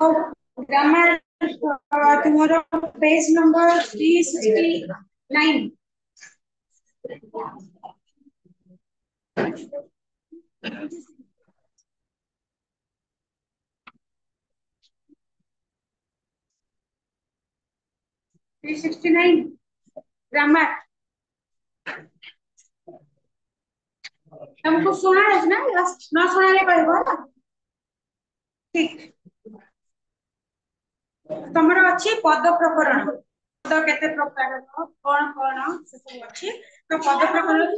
Grammar तुम्हारा page number 369 369 grammar तुमको सुना है ना ना सुनाले कहबो ठीक तमरो अच्छी पद प्रकरण पद केते प्रकार कोन कोन से सब अच्छी तो पद प्रकरण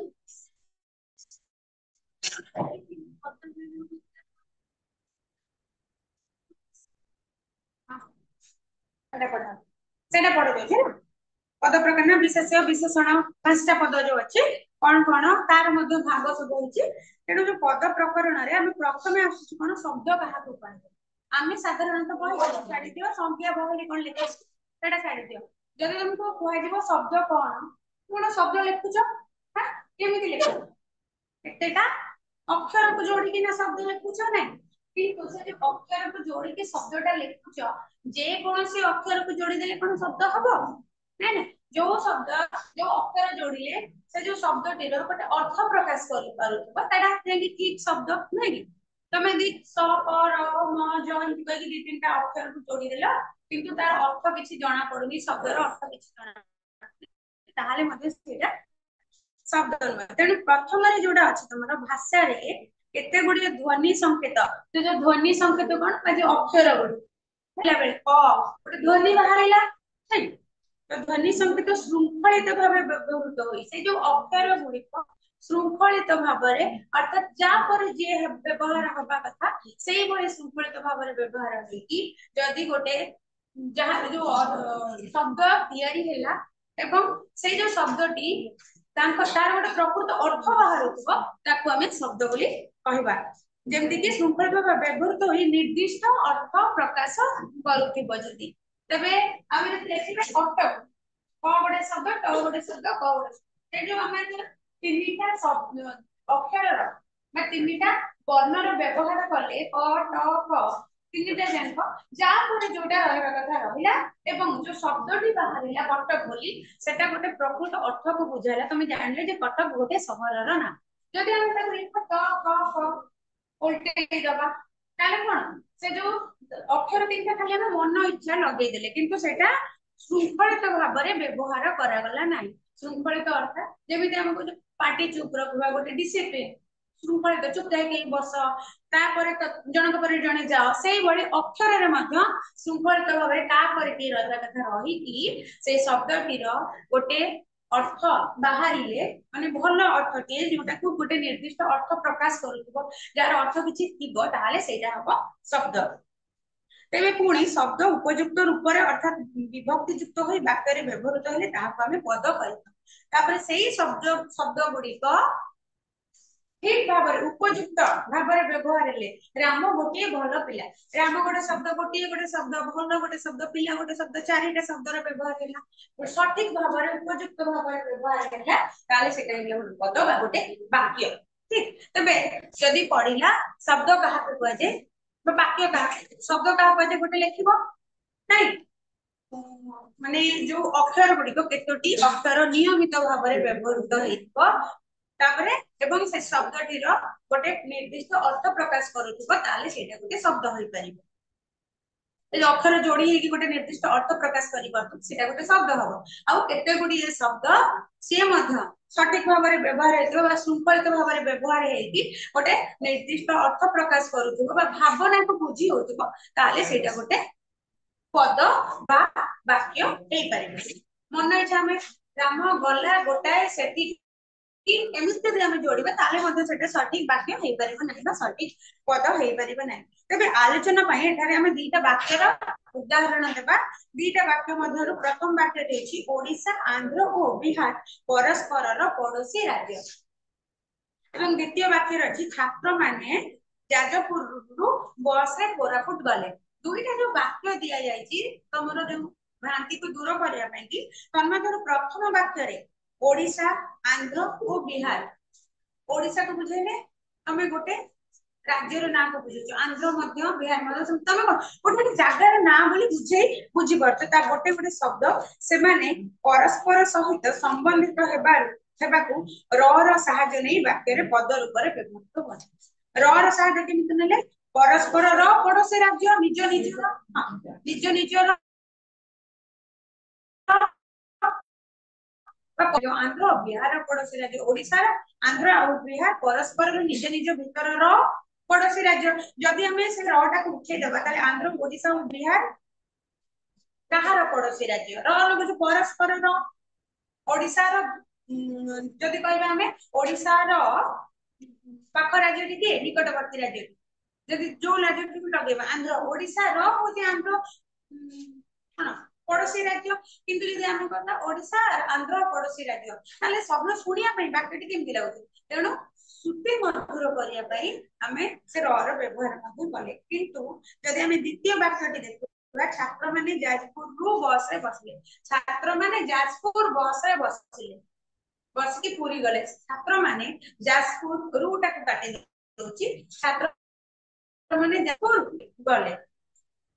सेटा पढ़ दे पद प्रकार विशेष विशेषण पांचटा पद जो अच्छे कौन कौन तार मध्य भाग सब होची तेणु जो पद प्रकरण रे हम प्रथमे आसु कोन शब्द कहा को पाए आमे साधारणतः बही छाडी दियो संख्या बही कोन लिखे सेटा छाडी दियो जदि तुमको कहै दिबो शब्द कोन कोन शब्द लिखुछ हां केमिति लिखो एतेटा अक्षर को जोड़ी के ना शब्द लिखुछ नै किंतु से जो अक्षर को जोड़ी के शब्दटा लिखुछ जे कोनसी अक्षर को जोड़ी देले कोन शब्द हबो नै नै जो शब्द जो अक्षर जोड़िले से जो शब्द टीर गोटे अर्थ प्रकाश करि पारुथबा ताडा जेंति ठीक शब्द नै कि तमे दि स प र म ज इति कहि दि तीनटा अक्षर को जोड़ी देला किंतु तार अर्थ किछि जणा पडुनी शब्दर अर्थ किछि जणा ताहाले मध्ये सेटा शब्द नुहे तेणु प्रथम जोड़ा अच्छे तुम भाषा रे केते गुडी ध्वनि संकेत जो ध्वनि संकेत कौन जो अक्षर गुडी बेले गोटे ध्वनि बाहर तो ध्वनि संकेत श्रृंखलित भाव व्यवहृत हुई से जो अक्षर गुड़िक श्रृंखलित भाव अर्थात जहाँ जी व्यवहार हवा कथा से श्रृंखलित भाव व्यवहार होगी जदि गोटे जहाँ जो शब्द तैयारी हैला एवं से जो शब्दटी तार गोटे प्रकृत अर्थ बाहर ताकू आम शब्द बोली कहबा जेमति कि श्रृंखलित भाव व्यवहृत होई निर्दिष्ट अर्थ प्रकाश करुथिबो जदि तबे आमे लेखिबे अट क गोटे शब्द ट गोटे शब्द क गोटे ए जो आमे तीनटा शब्द अक्षर बा तीनटा वर्णर व्यवहार कले क ट क तीनटा जानक जा पर जोटा रहबा कथा रहिला एवं जो शब्दटी बाहरिला कटक बोली सेटा गोटे प्रकृत अर्थ को बुझाला तमे जानले जे कटक गोटे सहरर ना जदि हम ताको लिख क क क उल्टे दबा ताले कोन से जो अक्षर तीनटा खाली हम मन इच्छा लगे देले किंतु सेटा श्रृंखलित भाव में व्यवहार करा गला नाही श्रृंखलित अर्थ जेमिति हमको जो पार्टी चुप रखबा गोटे डिसिप्लिन श्रृंखलित चुप जाके बस तापर जनक पर जने जाओ से बड़ी अक्षर रे मध्य श्रृंखलित भाव में तापर की रहबा कथा रही कि से शब्दटीर गोटे अर्थ बाहरिले माने भल अर्थटे जोटा को गोटे निर्दिष्ट अर्थ प्रकाश करूथबो जार अर्थ किछि थिबो ताले सेटा हबो शब्द तेबे पुणी शब्द उपयुक्त रूप रे अर्थात विभक्ति युक्त होई वाक्य रे व्यवहृत हेले ताहाको आमे पद कहिता तापर सेही शब्द गुड़िक ठीक भाव उपयुक्त भाव व्यवहार हेले राम गोटे भल पिला राम गोटे शब्द भल गोटे शब्द पिला गोटे शब्द चारिटा शब्द व्यवहार है सठिक भाव उपयुक्त भाव व्यवहार है ताले सेटा पद बा गोटे वाक्य ठीक तबे जदि पढ़िला शब्द कहा को कहे वाक्य का शब्द का कहते गोटे लिखिबो नहीं माने जो अक्षर गुड़िक केतोटी अक्षर नियमित भाव में व्यवहृत होइतो तापरे एवं से शब्दटीर गोटे निर्दिष्ट अर्थ प्रकाश करूथबो ताले सेटा गोटे शब्द होई परिबो ए अक्षर जोड़ी हेकी गोटे निर्दिष्ट अर्थ प्रकाश करिबो सेटा गोटे शब्द हबो आउ केते गुडी शब्द से मध्य सठिक भाव में व्यवहार हेतु बा श्रृंखलित भाव में व्यवहार हेकी गोटे निर्दिष्ट अर्थ प्रकाश करूथबो बा भावना को बुझी होथबो ताले सेटा गोटे पद बा वाक्य हेई परिबो मन इच्छा हमें राम गला गोटाए सेठी कि एमिति भी हमें जोड़िबा ताले मध्ये सेटा सठिक वाक्य हेई परिबो नै बा सठिक पद हेई परिबो नै तबे आलोचना पई एठारे हमें दीटा वाक्यर उदाहरण देबा दीटा वाक्य मध्यरु प्रथम वाक्य देछि ओडिसा आंध्र और बिहार परस्परर पड़ोसी राज्य एवं द्वितीय वाक्य रछि छात्र माने जाजपुर रु बस रे कोरापुट गले दुईटा जो वाक्य दिया जायछि तमरो जो भ्रांति को दूर करिया पई कि तन्मध्यरु प्रथम वाक्य रे ओडिसा आंध्र और बिहार ओडिसा को बुझेले हमें गोटे राज्यर ना को बुझुछ आंध्र मध्य बिहार मध्य तमे गोटे जगार ना बोली बुझी पारछ ता गोटे गोटे शब्द से माने परस्पर सहित संबंधित हेबाकू र र सहायता नै वाक्य रे पद रूप रे व्यवहार होय र र सहायता केमिति नेले परस्पर र पड़ोसी राज्य निज निजर आंध्र बिहार पड़ोसी राज्य ओडिशा आंध्र और बिहार परस्पर निज निज भीतर र पड़ोसी राज्य जदि हमें से रटा को उठे देबा ताले आंध्र ओडिशा और बिहार कहार पड़ोसी राज्य र परस्पर र ओडिशा रो जदि कहबा हमें ओडिशा रो पाख राज्य टिके निकटवर्ती राज्य जदि जो राज्य टिके लगेबा आंध्र ओडिशा रो होती आंध्र हां पड़ोसी राज्य किंतु यदि हम कहता ओडिशा आंध्र पड़ोसी राज्य ताले सब सुनिया पई बाक्यटी केमति लागुची तेणु श्रुति मधुर करिया पई हमें से र रो व्यवहार मधु कले किंतु जदि हमें द्वितीय बाक्यटी देखो छात्र माने जाजपुर रु बस रे बसले छात्र माने जाजपुर बस रे बसले बस की पूरी गले छात्र माने जाजपुर रु टाके काटे दोची छात्र माने जाजपुर गले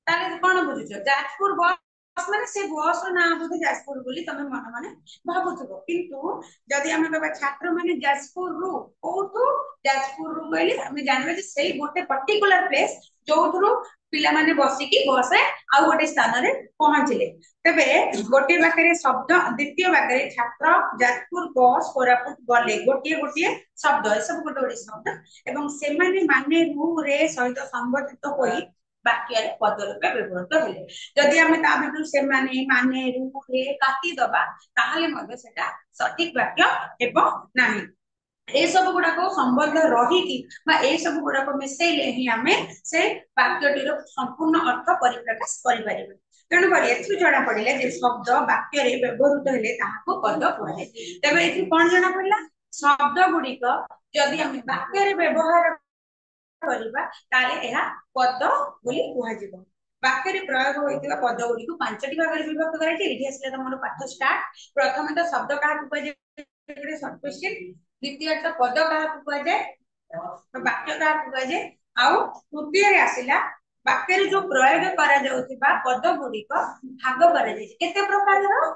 ताले कोन बुझुछ जाजपुर बस माने से बस रो नाम बुझे जाजपुर बोली तमे मन माने भाबुथबो किंतु जदि हम कहबा छात्र माने जाजपुर रु कोठु जाजपुर रु बोली हम जानबे जे सेही गोटे पर्टिकुलर प्लेस जोथुरु पिला माने बसिकी बस रे आ गोटे स्थान रे पहुंचले तबे गोटे वाक्य शब्द द्वितीय वाक्य छात्र जाजपुर बस कोरापुट गले गोटे गोटे शब्द सब गोटे गोटे शब्द एवं से माने रु रे सहित संबंधित होई वाक्य रे पद रूपे व्यवहृत हेले जदि हम ता बितु से माने रु रे काटी दबा ताहाले मध्ये सेटा सठिक वाक्य हेबो नाही ए सब गुडा को संबंध रही कि सब गुडा को मिसेले ही हमें से वाक्यटीर संपूर्ण अर्थ परिप्रकाश करि परिबे तेणु करी एथु जणा पड़िले जे शब्द वाक्य रे व्यवहृत हेले ताहाको पद कहले तबे एथु कोन जणा पड़िला शब्द गुडी को जदि हम वाक्य रे व्यवहार करिबा ताले एहा पद बोली कुहा जिवो वाक्य रे प्रयोग होइतिबा पद गुडी को पांचटी भाग रे विभक्त कराइछि एठी आसले तमरो पाठ स्टार्ट प्रथम तो शब्द का कुहा जे शॉर्ट क्वेश्चन द्वितीय तो पद का कुहा जे वाक्य का कुहा जे आउ तृतीय रे आसिला वाक्य रे जो प्रयोग करा जाउतिबा पद गुडी को भाग करा जाय केते प्रकार रो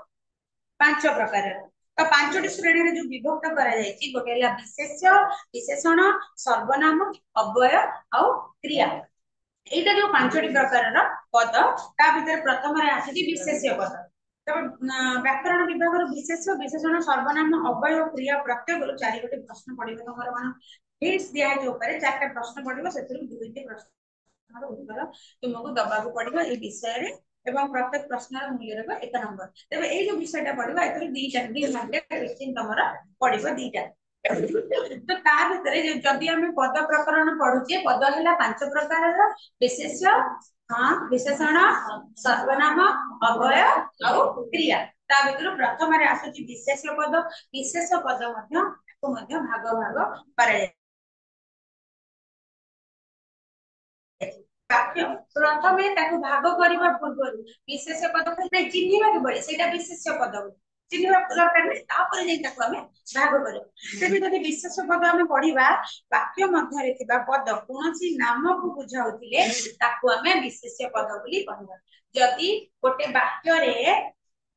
पांच प्रकार तो पांचटी श्रेणी रे जो विभक्त करा जायछि गोटेला विशेष्य विशेषण सर्वनाम अव्यय आउ क्रिया एटा जो पांचटी प्रकार रो पद ता भीतर प्रथम रे आछि विशेष्य पद व्याकरण विभाग विशेष विशेषण सर्वनाम अव्यय क्रिया प्रत्येक चारि गोटे प्रश्न पड़िबो तमर मन हिंट्स दिया है ऊपर चारटा प्रश्न पड़िबो सेतिर दुईटी प्रश्न उत्तर तुमको दबाबू पड़िबो ए विषय रे एवं प्रत्येक प्रश्न रो मूल्य रहबो 1 नंबर तबे ए जो विषयटा पड़िबो एतिर दी घंटे क्वेश्चन तमर पड़िबो दीटा तो ता भीतर जदि हम पद प्रकरण पढुचे पद हैला पांच प्रकार रो विशेष्य हां विशेषण सर्वनाम अव्यय और क्रिया ता भीतर प्रथम रे आसुची विशेष पद मध्य भाग भाग करे वाक्य प्रथमे ताको भाग करबा पूर्व विशेष पद नै चिन्हिबा के पड़े सेटा विशेष पद चिन्हिबा दरकार नै तापर जे ताको हमें भाग करू तेबे जदि विशेष पद हमें पढिबा वाक्य मध्य रे थिबा पद कोनसी नाम को बुझाउतिले ताको हमें विशेष पद बोली कहबा जदि गोटे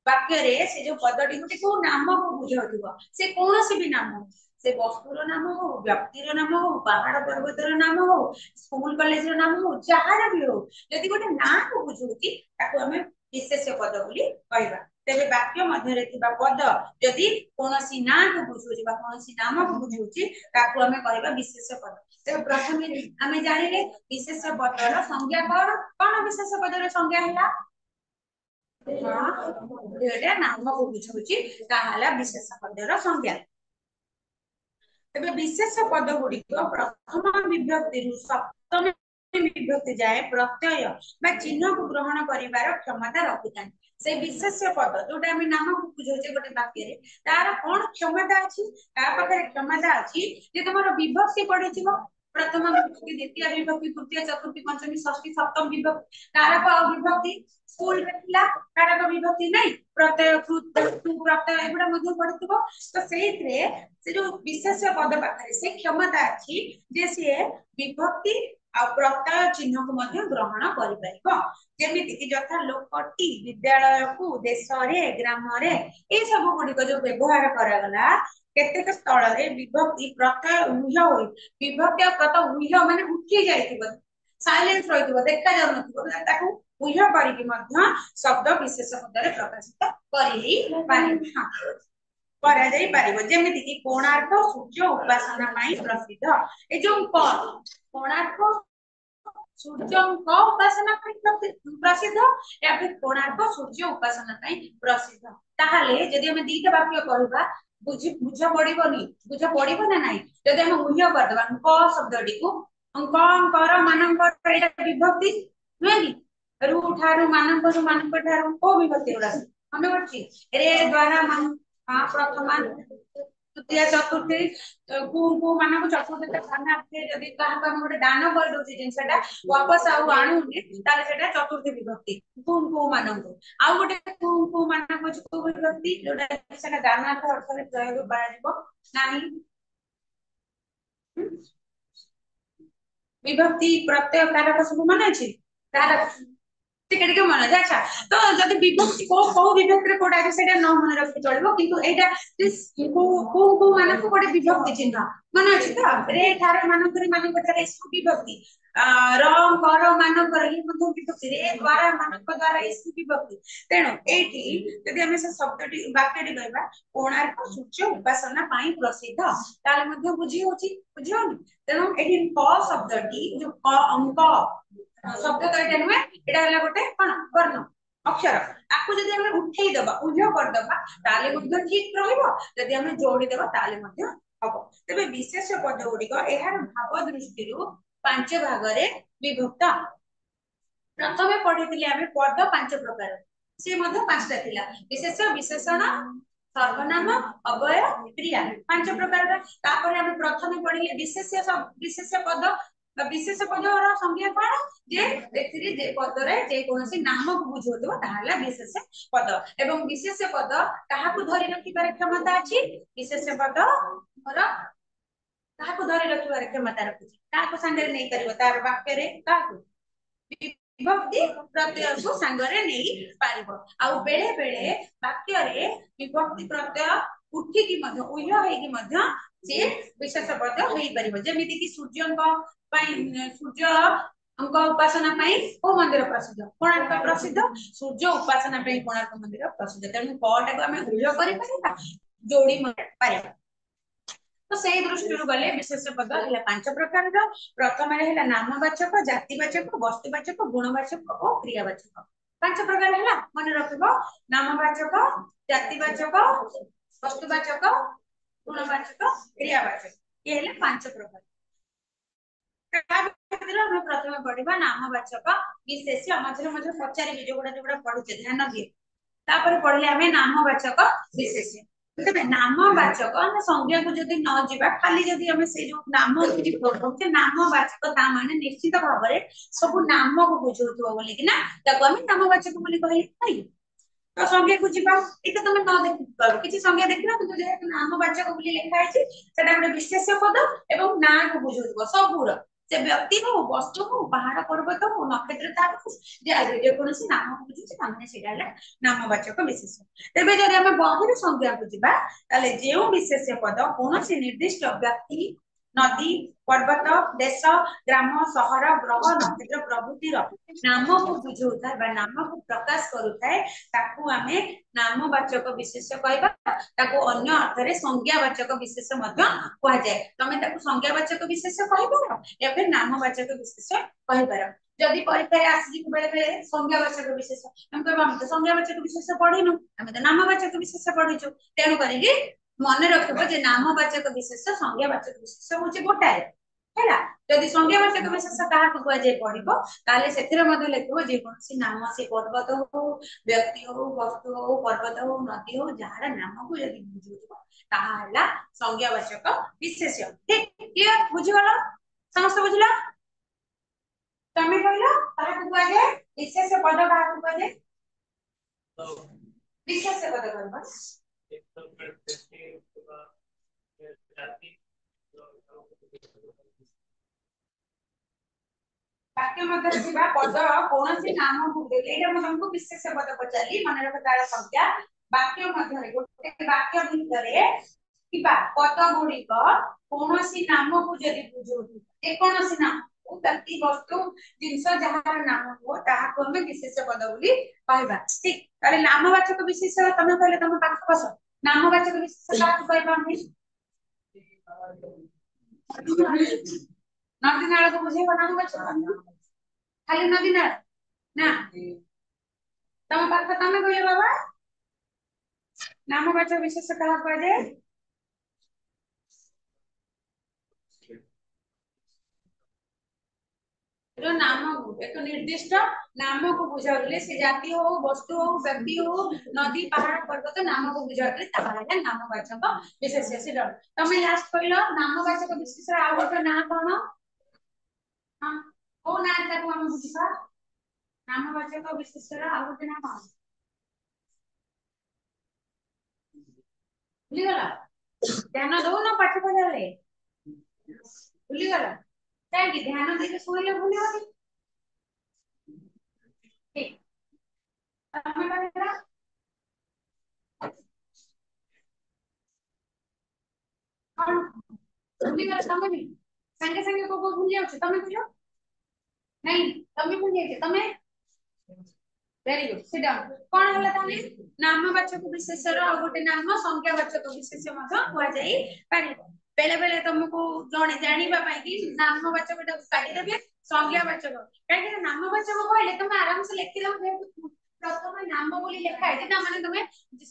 वाक्य रे से जो पदटी गोटे को नाम को बुझाउतिबो से कोनसी भी नाम से वस्तुर नाम हो व्यक्तिर नाम हो पहाड़ पर्वतर नाम हो स्कूल कॉलेज रो नाम हो जहार भी हो यदि गोटे ना को बुझुती ताको हमें विशेष पद बोली कहबा तेबे वाक्य मध्य रे थिबा पद यदि कोनसी ना को बुझुची बा कोनसी नाम को बुझुची ताको हमें कहबा विशेष पद तेबे प्रथम हमें जानिले विशेष पदर संज्ञा कोन विशेष पदर संज्ञा हैला हां एटा नाम को बुझुची ताहाला विशेष पदर संज्ञा तबे विशेष पद गुडी को प्रथम विभक्ति रु सप्तम विभक्ति जाए प्रत्यय बा चिन्ह को ग्रहण करिवार क्षमता रखितान से विशेष पद जोटा हम नाम को बुझोचे गोटे वाक्य रे तार कोन क्षमता अछि ता पाखरे क्षमता अछि जे तमरो विभक्ति पडिथिबो प्रथम विभक्ति द्वितीय विभक्ति तृतीय चतुर्थी पंचमी षष्ठी सप्तम विभक्ति कारक और विभक्ति स्कूल रे थिला कारक विभक्ति नहीं प्रत्यय प्रत्यय एबडा मध्ये पढितबो तो सेइत्रे से जो विशेष पद पाखरे से क्षमता अछि जे से विभक्ति आ प्रत्यय चिन्ह को मध्ये ग्रहण करि परिबो जेमिति कि यथा लोकटी विद्यालय को देश रे ग्राम रे ए सब गुडी को जो व्यवहार करा गला केतेक स्थल रे विभक्ति प्रत्यय उह्य होई विभक्ति और प्रत्यय उह्य माने उठी जाइतिबो साइलेंस रहितिबो देखा जाउ नथिबो ताकू उह्य करिकि मध्ये शब्द विशेष पदरे प्रकाशित करि पारिबो करा जाई पारिबो जेमिति कि कोणार्क सूर्य उपासना पई प्रसिद्ध ए जो कोणार्क सूर्य उपासना प्रसिद्ध या फिर कोणार्क सूर्य उपासना प्रसिद्ध ताहले यदि हम दीटा वाक्य कहबा बुझ पड़िबनी बुझ पड़िबो ना नाही यदि हम उह्य कर देबा क शब्दटी को अंकर मानकर एटा विभक्ति नहीं रु ठारू मानकर ठारू को विभक्ति उडा हमें बच्ची रे द्वारा मान प्रथमा तृतीय चतुर्थी को मानक चतुर्थी खाना आथे जदी कहा हम गोटे दान कर दोची जिनसटा वापस आउ आणुनी ताले सेटा चतुर्थी विभक्ति को मानक आउ गोटे को मानक को विभक्ति जोटा सेटा दानार्थ अर्थ रे प्रयोग कराजिबो नाही विभक्ति प्रत्यय कारक सब मन अछि कारक टिके मन अछि अच्छा तो जदी विभक्ति को विभक्ति रे कोडा अछि सेटा न मन रखि चलिबो किंतु एटा को मानक कोडे विभक्ति चिन्ह मन अछि त रे ठारे मानक रे मानक ठारे इसको विभक्ति र कर मानक रे मध्ये विभक्ति रे द्वारा मानक द्वारा इसको विभक्ति तेनो एठी जदी हम से शब्दटी वाक्यटी कहबा कोणार्क सूर्य उपासना पई प्रसिद्ध ताले मध्ये बुझी होची बुझियोनी तेनो एठी क शब्दटी जो क अंक शब्द तो एटा नुहे एटा हला गोटे कोन वर्ण अक्षर आकु जदी हम उठेई दबा उह्य कर दबा ताले मध्ये ठीक रहइबो जदी हम जोड़ी देबा ताले मध्ये हबो तबे विशेष पद गुडी को एहार भाव दृष्टि रु पांच भाग रे विभक्त प्रथमे पढितिले हम पद पांच प्रकार से मध्ये पांचटा थिला विशेष विशेषण सर्वनाम अव्यय क्रिया पांच प्रकार तापर हम प्रथमे पढिले विशेष पद विशेष पद और संज्ञा कोन जे देखिरि जे पद रे जे कोनसी नाम को बुझोतो ताहला विशेष पद एवं विशेष पद काहा को धरि रखि पारे क्षमता अछि विशेष पद और काहा को धरि रखि पारे क्षमता रखि काहा को संगे नै करिवो तार वाक्य रे काहा को विभक्ति प्रत्यय को संगरे नै पारिबो आ बेले बेले वाक्य रे विभक्ति प्रत्यय उठी की मध्य उह्य हेगी मध्य से विशेष पद होई परिबो जेमिति कि सूर्यंक सूर्य अंक उपासना को मंदिर प्रसिद्ध कोणार्क प्रसिद्ध सूर्य उपासना कोणार्क मंदिर प्रसिद्ध तेणु कटा को आम उल्लेख कर जोड़ी पारिबा तो से दृष्टि गले विशेष पद है पांच प्रकार प्रथम है नामवाचक जातिवाचक वस्तुवाचक गुणवाचक और क्रियावाचक पांच प्रकार है मन रखिबो नामवाचक जातिवाचक वस्तुवाचक गुणवाचक क्रियावाचक ये है पांच प्रकार प्रथम पढ़ा नामवाचक विशेष मझे मझे पचारि जोड़ा जोड़ा पढ़ुचे ध्यान दिए तापर पढ़ले आमे नामवाचक विशेष तबे नामवाचक हम संज्ञा को जदी न जिबा खाली जदी हम से जो नाम की पढ़ुचे नामवाचक ता माने निश्चित भाव रे सब नाम को बुझौतो बोली कि ना ताको हम नामवाचक बोली कहले नहीं तो संज्ञा को जिबा एते तुम न देखि पारो किछि संज्ञा देखिना किंतु जे नामवाचक बोली लिखा है सेटा गोटे विशेष पद एवं ना को बुझौतो सबुर से व्यक्ति हो वस्तु हो पहाड़ पर्वत हो नक्षत्र तारा जे कोनसी नाम बुझुछि ताने सेडाले नामवाचक विशेष तेबे जदि हम बहुर संज्ञा को जिबा ताले जेउ विशेष पद कोनसी निर्दिष्ट व्यक्ति नदी पर्वत देश ग्राम शहर ग्रह नक्षत्र प्रभृतिर नाम को बुझौता बा नाम को प्रकाश करूଥାଏ ताकू हमें नामवाचक विशेष कहबा ताकू अन्य अर्थ रे संज्ञावाचक विशेष मध्य कहा जाय तमे ताकू संज्ञावाचक विशेष कहबो या फिर नामवाचक विशेष कहबार जदि परीक्षा आसी बेले बेले संज्ञावाचक विशेष हम कहबा हम तो संज्ञावाचक विशेष पढिनु हम तो नामवाचक विशेष पढिछु तेनु करिकि मन रखबो जे नामवाचक विशेष संज्ञावाचक विशेष होचे गोटाए हैला जदि संज्ञावाचक विशेष कहा को कह जाय पढिबो ताले सेथिरे मध्ये लेखबो जे कोनसी नाम से पर्वत हो व्यक्ति हो वस्तु हो पर्वत हो नदी हो जहार नाम को यदि बुझिबो ताहा हैला संज्ञावाचक विशेष ठीक क्लियर बुझिगलो समस्त बुझला तमे कहलो काहा को आगे विशेष पद काहा को आगे विशेष पद करबा वाक्य मध्य थिबा पद कोनोसी नाम को देले एटा म तुमको विशेष पद पचाली मन रख तार संख्या वाक्य मध्य रे गोटे वाक्य भितरे थिबा पद गुडी को कोनोसी नाम को जदी बुझो ए कोनोसी नाम व्यक्ति वस्तु जिनस जहार नाम हो ताहा को हम विशेष पद बोली कहबा ठीक ताले नामवाचक विशेष तमे कहले तमे पाठ बस नामवाचक विशेष का कहबा हम नदी नाल को बुझे नामवाचक खाली नदी नाल ना तमे पाठ तमे कहले बाबा नामवाचक विशेष कहा कहै जे जो नाम को एक निर्दिष्ट नाम को बुझाउले से जाति हो वस्तु हो व्यक्ति हो नदी पहाड़ पर्वत नाम को बुझाउले ताहाले नामवाचक विशेष से डर तमे लास्ट कहलो नामवाचक विशेष आ गोटे ना कोन हां ओ ना ताको हम बुझिबा नामवाचक विशेष आ गोटे ना कोन भूली गला ध्यान दो ना पाठ पढ़ाले भूली गला काहे ध्यान देके सुनले भूलिबनी ठीक तमे कहला कौन भूली गला तमे भी संगे संगे को भूल जाउ तमे कहलो नहीं तमे भूल जाइए तमे वेरी गुड सिट डाउन कोन हला ताने नामवाचक विशेष रो आ गोटे नाम संख्यावाचक विशेष मत हुआ जाई पारी बेले बेले तुमको जणे जानिबा पाई कि नामवाचक टा काटी देबे संज्ञावाचक काहे नामवाचक कहले तुम आराम से लिखि दो प्रथम नाम बोली लिखा है ना माने तुम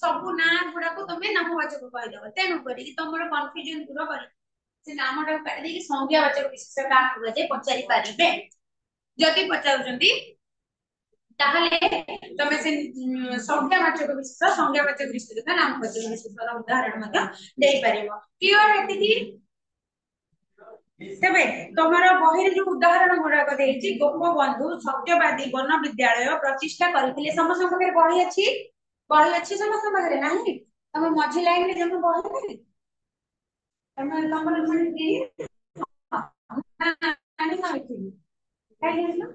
सब ना गुडा को तुम नामवाचक कहि दबो तेनु करी तुमरो कंफ्यूजन दूर करी से नामटा काटी दे कि संज्ञावाचक विशेष का हुआ जाई पचारि पारिबे जति पचाउचंती ताहले तमे से संज्ञावाचक विशेष संज्ञावाचक विशेष का नामवाचक विशेष रा उदाहरण मत देई परिबो क्लियर हेति कि तबे तमरा बहिर जो उदाहरण गुडा देछि गोपबंधु सत्यवादी वन विद्यालय प्रतिष्ठा करथिले समस्त पकरे बही अछि समस्त पकरे नाही तमे मझी लाइन में जम बही नाही तमे तमर मन की नाही माइथि काहे ना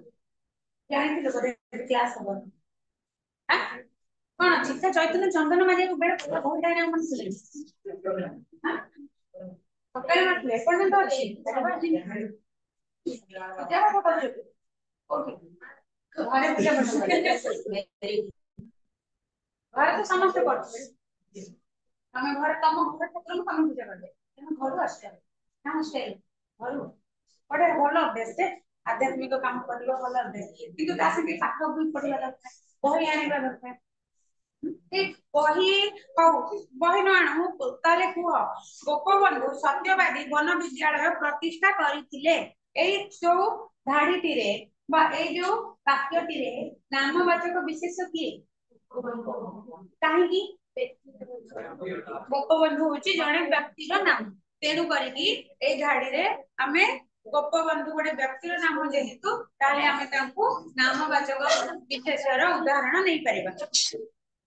जानिथिलो बडे क्लास हो हां कोन अछि से चैतन्य चंदन माजे बेले बहुत टाइम मन सुले हां पकड़े मत ले कौन तो अच्छी क्या पकड़ ले ओके घरे पूजा करते घरे तो समस्त करते हमें घर तम घर क्षेत्र में तम पूजा करते हम घर आस्ते ना आस्ते घर बड़े भलो अभ्यास रे आध्यात्मिक काम करलो भलो अभ्यास किंतु ता संगे पाठ भी पढ़िला दरकार बही आनिबा दरकार ठीक बही बही न आनु ताले कुह गोपबंधु सत्यवादी वन विद्यालय प्रतिष्ठा करिथिले एई जो धाडीटी रे बा एई जो वाक्यटी रे नामवाचक विशेष की काहे की गोपबंधु होची जणे व्यक्ति रो नाम तेनु करी की एई धाडी रे हमें गोपबंधु गोटे व्यक्ति रो नाम जेहेतु ताले हमें तांको नामवाचक विशेष रो उदाहरण नै परिबा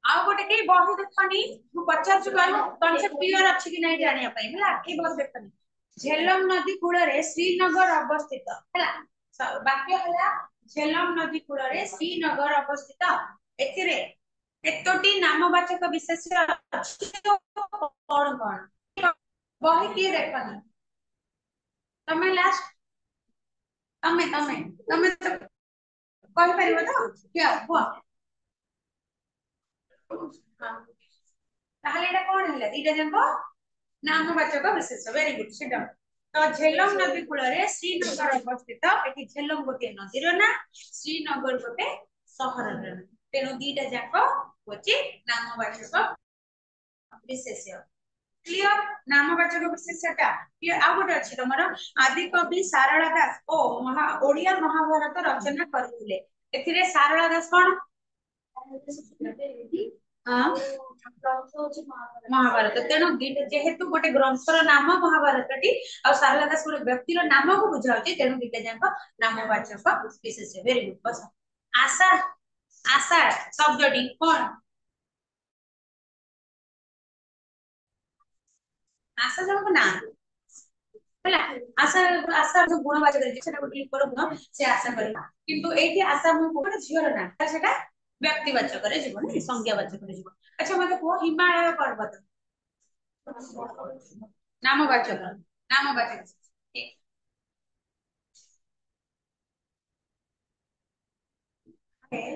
आ गोटे के बही देखनी मु पचार छु कहू कॉन्सेप्ट क्लियर अछि कि नहीं जानिया पई हला के बस देखनी झेलम नदी कूल रे श्रीनगर अवस्थित हला वाक्य हला झेलम नदी कूल रे श्रीनगर अवस्थित एथिरे एतोटी नामवाचक विशेष अछि कोन कोन बही के देखनी तमे लास्ट तमे कहि परिबो तो क्या हुआ ताहले एटा कोन हला दीटा जंको नामवाचक विशेष वेरी गुड सिट डाउन तो झेलम नदी कूल रे श्रीनगर अवस्थित एटी झेलम गोटे नदी रो ना श्रीनगर गोटे शहर रो तेनो दीटा जाको होची नामवाचक विशेष क्लियर नामवाचक विशेषटा क्लियर आ गोटे अछि तमरो आदि कवि सारला दास ओ ओडिया महाभारत रचना करथिले एथिरे सारला दास कोन हाँ महाभारत तेणु जेहेतु गोटे ग्रंथर नाम महाभारत टी आ सारला दास गोटे व्यक्तिर नाम को बुझाउचे तेणु दुईटा जाक नामवाचक विशेष्य वेरी गुड बस आशा आशा शब्दटी कौन आशा जणक ना ହେଲା ଆଶା ଆଶା ଯୋଉ ଗୁଣବାଚକ ଦେଇଛି ସେଟା ଗୋଟେ ଲିପର ଗୁଣ ସେ ଆଶା କରିବା କିନ୍ତୁ ଏଇଠି ଆଶା ମୁଁ ଗୋଟେ ଝିଅର ନା ସେଟା ବ୍ୟକ୍ତିବାଚକରେ ଯିବ ନାଇଁ ସଂଜ୍ଞାବାଚକରେ ଯିବ ଆଚ୍ଛା ମତେ କୁହ ହିମାଳୟ ପର୍ବତ ନାମବାଚକ ନାମବାଚକ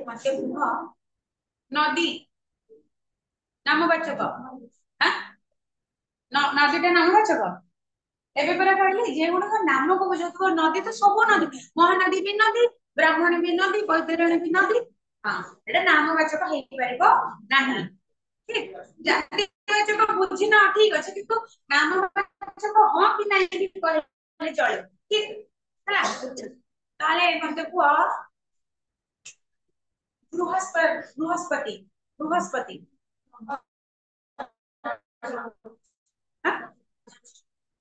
ମତେ କୁହ ନଦୀ ନାମବାଚକ ଆଁ ନଦୀଟା ନାମବାଚକ ଏବେ ପରା କହିଲି ଯେ ଗୁଡାକ ନାମକୁ ବୁଝାଉଥିବ ନଦୀ ତ ସବୁ ନଦୀ ମହାନଦୀ ବି ନଦୀ ବ୍ରାହ୍ମଣୀ ବି ନଦୀ ବୈତରଣୀ ବି ନଦୀ ହଁ ଏଟା ନାମବାଚକ ହେଇପାରିବ ନାହିଁ ଠିକ ଜାତିବାଚକ ବୁଝିନ ଠିକ ଅଛି କିନ୍ତୁ ନାମବାଚକ ହଁ କି ନାହିଁ କହିଲେ ଚଳିବ ଠିକ ହେଲା ତାହେଲେ ମତେ କୁହ ବୃହସ୍ପତି ବୃହସ୍ପତି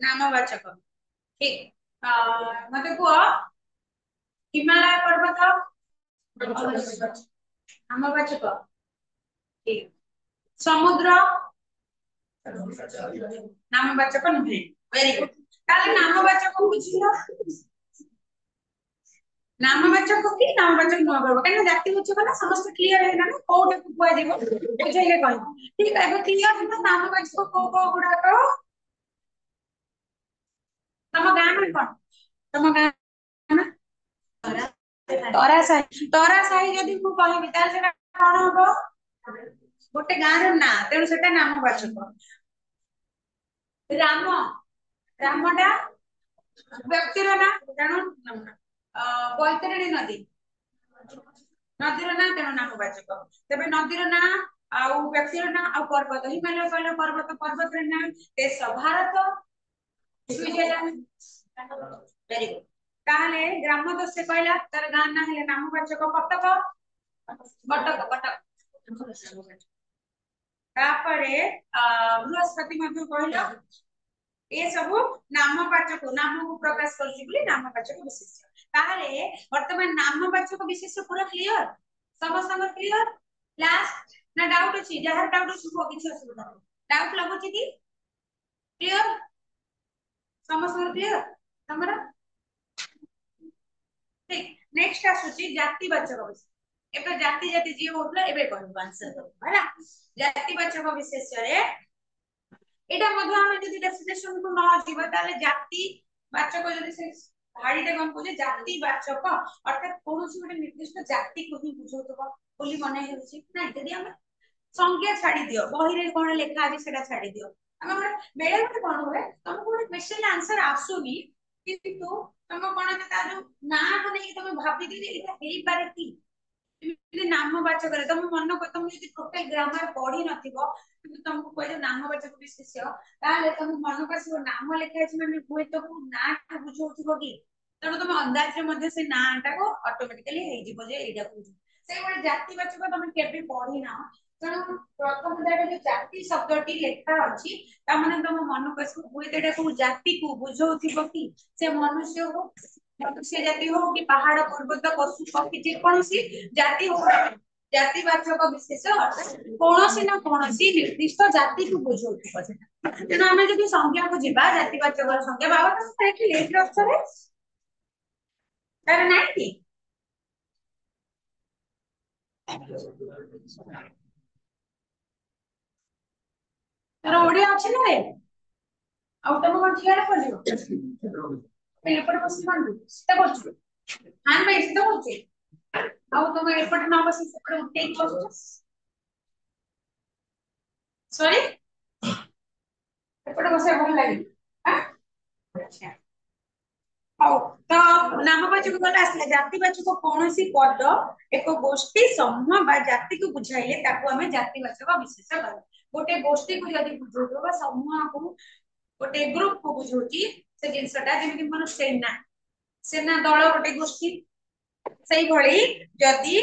नामवाचक ठीक मते कुह हिमालय पर्वत नामवाचक ठीक समुद्र नामवाचक नुहे वेरी गुड ताले नामवाचक बुझिलो नामवाचक की नामवाचक न करबो काहे जातिवाचक ना समस्त क्लियर है ना कोउटे कुआ दिबो बुझाइले कहि ठीक है अब क्लियर है नामवाचक को गुडा को तम गां में कोन तम गां तरा साही जदि मु कहबि ताले सेटा कोन हबो गोटे गां रो ना तेणु सेटा नामवाचक राम रामटा व्यक्तिर ना तेणु बैतरणी नदी नदीर ना तेणु नामवाचक तेबे नदीर ना आउ व्यक्तिर ना आउ पर्वत हिमालय कहले पर्वत पर्वत ना देश भारत स्विट्जरलैंड वेरी गुड ताहले ग्राम तो से कहला तार गां ना हेले नामवाचक कटक कटक कटक तापरे बृहस्पति मध्ये कहला ये सब नामवाचक नाम को प्रकाश करछि बोली नामवाचक विशेष्य ताहले वर्तमान नामवाचक विशेष्य पूरा क्लियर समस्त क्लियर लास्ट ना डाउट अछि जहार डाउट अछि वो किछ असुविधा डाउट लागुछि कि क्लियर समस्त क्लियर हमरा ठीक नेक्स्ट आसुछि जातिवाचक विशेष्य एबे जाति जाति जी होतला एबे कहबो आंसर करबो हैला जातिवाचक विशेष्य रे एटा मध्ये हम जदि डेफिनेशन को न जीव ताले जाति वाचक जदि से धाड़ीटे कोन कहजे जाति वाचक अर्थात कोनोसी गोटे निर्दिष्ट जाति को ही बुझौतबो बोली मने हेउछि ना जदि हम संज्ञा छाड़ी दियो बही रे कोन लेखा अछि सेटा छाड़ी दियो हम बेले बेले कोन होय तुमको गोटे क्वेश्चन आंसर आसुनी किंतु तुम कोन ता जो ना को नै तुम भाबी दी एटा हेई पारे की नामवाचक तुम मन को तुम यदि टोटल ग्रामर पढ़ी नथिबो किंतु तुमको कहले नामवाचक विशेष्य ताले तुम मन को आसीबो नाम लेखा अछि माने हुए तो ना को बुझौथिबो कि तेणु तुम अंदाज रे मध्ये से नाटा को ऑटोमेटिकली हेई जिवो जे एटा बुझ से बडे जातिवाचक तुम केबे पढ़ी ना तेणु प्रथम दारे जो जाति शब्दटी लेखा अछि ता माने तुम मन को आसीबो हुए एटा को जाति को बुझौथिबो कि से मनुष्य हो मनुष्य जाति हो कि पहाड़ पर्वत पशु पक्षी जे कोनसी जाति हो जातिवाचक विशेष कौनसी ना कौनसी निर्दिष्ट जाति को बुझौथिबो सेटा तेणु आमे जदि संज्ञा को जिबा जातिवाचक संज्ञा बाबा तो देखि लेट अक्षर है तार नाही कि तार ओडिया अछि ना रे आउ तम कोन थियार पडियो एपटे बसी मांडू सीता करछु हां भाई सीता करछु आउ तम एपटे न बसी सेपटे उठे बसु सॉरी एपटे बसे भल लागि हां अच्छा हौ तो नामवाचक गला आसला जातिवाचक कोनोसी पद एक गोष्ठी समूह बा जाति को बुझाइले ताको हमें जातिवाचक विशेष कहबो गोटे गोष्ठी को यदि बुझौतो बा समूह को गोटे ग्रुप को बुझौती से जिनसटा जेमि मन सेना सेना दल गोटे गोष्ठी सेही भଳି जदि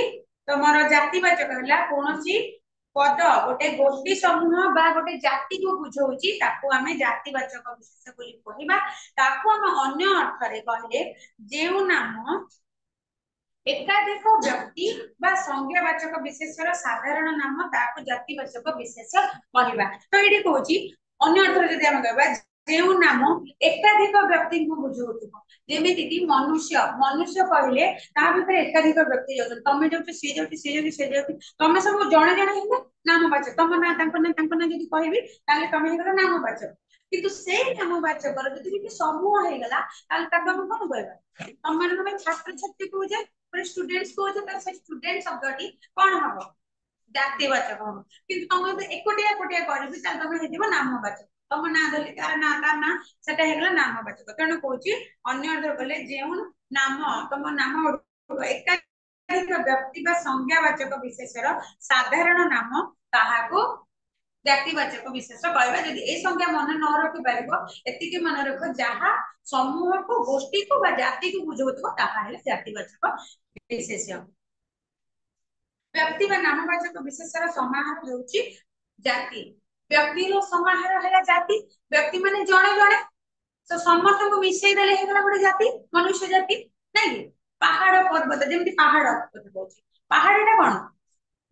तमरो जातिवाचक हला कोनोसी पद गोटे गोष्ठी समूह बा गोटे जाति को बुझाउची ताकू आमे जातिवाचक विशेष बोली कहबा। ताकू हम अन्य अर्थ रे कहले जेउ नाम एकाधिक व्यक्ति बा संज्ञावाचक विशेषण साधारण नाम ताकू जातिवाचक विशेष कहबा। तो एडी कहूची अन्य अर्थ रे जदि हम कहबा जेउ नाम एकाधिक व्यक्ति को बुझाउथिबो जेमिति कि मनुष्य मनुष्य कहले ता भितर एकाधिक व्यक्ति जाउछ तमे जाउछ सी जाउछ सी जाउछ सी जाउछ तमे सब जणे जणे हेले नामवाचक तम ना तांको ना जदि कहबी ताले तमे हेगला नामवाचक किंतु से नामवाचक जदि कि समूह हेगला ताले ताको हम कोन कहबा तम माने हम छात्र छात्री को जे पर स्टूडेंट्स को जे त स्टूडेंट शब्दटी कोन हबो जातिवाचक हबो किंतु तमे तो एकोटिया एकोटिया करबी ताले तमे हेदिबो नामवाचक तम ना धरली तार ना सेटा हेगला नामवाचक तेणु कहूची अन्य अर्थ कले जेउ नाम तम नाम एकाधिक व्यक्ति बा संज्ञावाचक विशेषर साधारण नाम ताहाको जातिवाचक विशेष कहबा। यदि ए संज्ञा मन न रखि पारिबो एतिके मन रख जहा समूह को गोष्ठी को बा जाति को बुझौतबो ताहा हेले जातिवाचक विशेष। व्यक्ति बा नामवाचक विशेषर समाहार हेउची जाति व्यक्ति रो समाहार हैला जाति व्यक्ति माने जणे जणे तो समस्त को मिसई देले हेगला गोटे जाति मनुष्य जाति नै पहाड़ पर्वत जेमति पहाड़ कहूची पहाड़टा कोन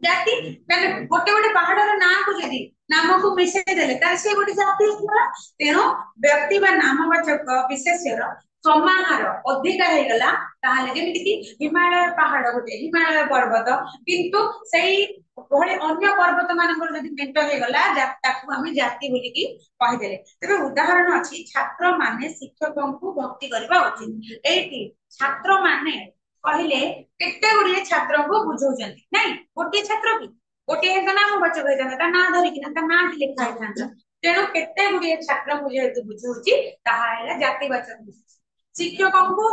जाति माने गोटे गोटे पहाड़र ना को जदी नाम को मिसई देले तार से गोटे जाति होला। तेनो व्यक्ति बा नामवाचक विशेषर समाहार अधिक हेगला ताहाले जेमति कि हिमालय पहाड़ गोटे हिमालय पर्वत किंतु सेही भले अन्य पर्वत मानकर जदि मेंट हेगला ताकू आमे जाति बोली की कहि देले। तबे उदाहरण अछि छात्र माने शिक्षकों को भक्ति करबा उचित एठी छात्र माने कहले केते गुडी छात्र को बुझौजंती नै गोटे छात्र की गोटे हे नाम बचक हे ता ना धरि कि ता ना लिखा हे थांता तेनो केते गुडी छात्र को जे बुझौची ताहा हैला जातिवाचक शिक्षकों को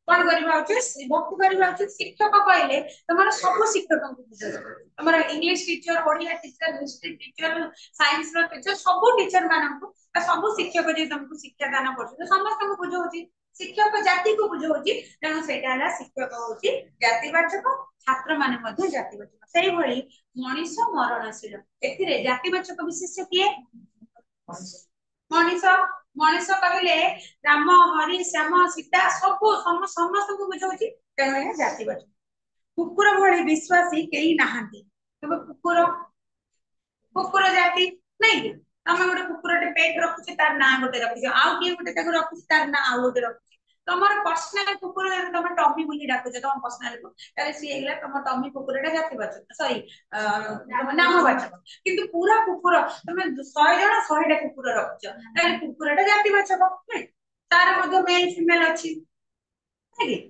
कोन करबा उचित भक्ति करबा उचित शिक्षक कहले तमरा सब शिक्षकों को बुझो तमरा English teacher Odia teacher history teacher science रो टीचर सब टीचर मानन को सब शिक्षक जे तुमको शिक्षा दान करछ समस्त को बुझो उचित शिक्षक जाति को बुझो उचित तेणु सेटा हला शिक्षक होची जातिवाचक छात्र माने मध्ये जातिवाचक सेही भली मनीष मरणशील एथिरे जातिवाचक विशेष किए मनीष मनीष कहले राम हरि श्याम सीता सब समस्त को बुझौची तेणु यह जातिवाचक। कुकुर भली विश्वासी केही नाहांती तबे कुकुर कुकुर जाति नै तमे गोटे कुकुरटे पेट रखुछ तार ना गोटे रखुछ आउ के गोटे ताको रखुछ तार ना आउ गोटे रखुछ तमर पर्सनल कुकुर तमे टॉमी बोली डाकुछ तम पर्सनल को ताले सी एगला तम टॉमी कुकुरटा जातिवाचक सॉरी नामवाचक किंतु पूरा कुकुर तमे 100 जण 100 टा कुकुर रखुछ ताले कुकुरटा जातिवाचक नै तार मध्ये मेल फीमेल अछि नै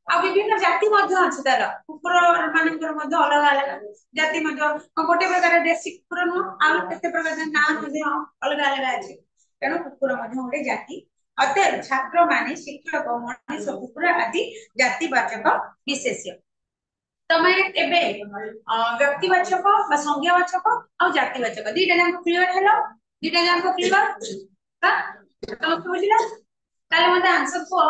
आ विभिन्न जाति मध्ये अछि तार कुकुर मानकर मध्ये अलग अलग जाति मध्ये गोटे प्रकार देसी कुकुर न आ केते प्रकार ना मध्ये अलग अलग अछि तेणु कुकुर मध्ये गोटे जाति अतः छात्र माने शिक्षक मनीष कुकुर आदि जातिवाचक विशेष्य। तमे एबे व्यक्तिवाचक बा संज्ञावाचक और जातिवाचक दीटा जान क्लियर हेलो दीटा जान क्लियर हा तो बुझिला ताले मते आंसर को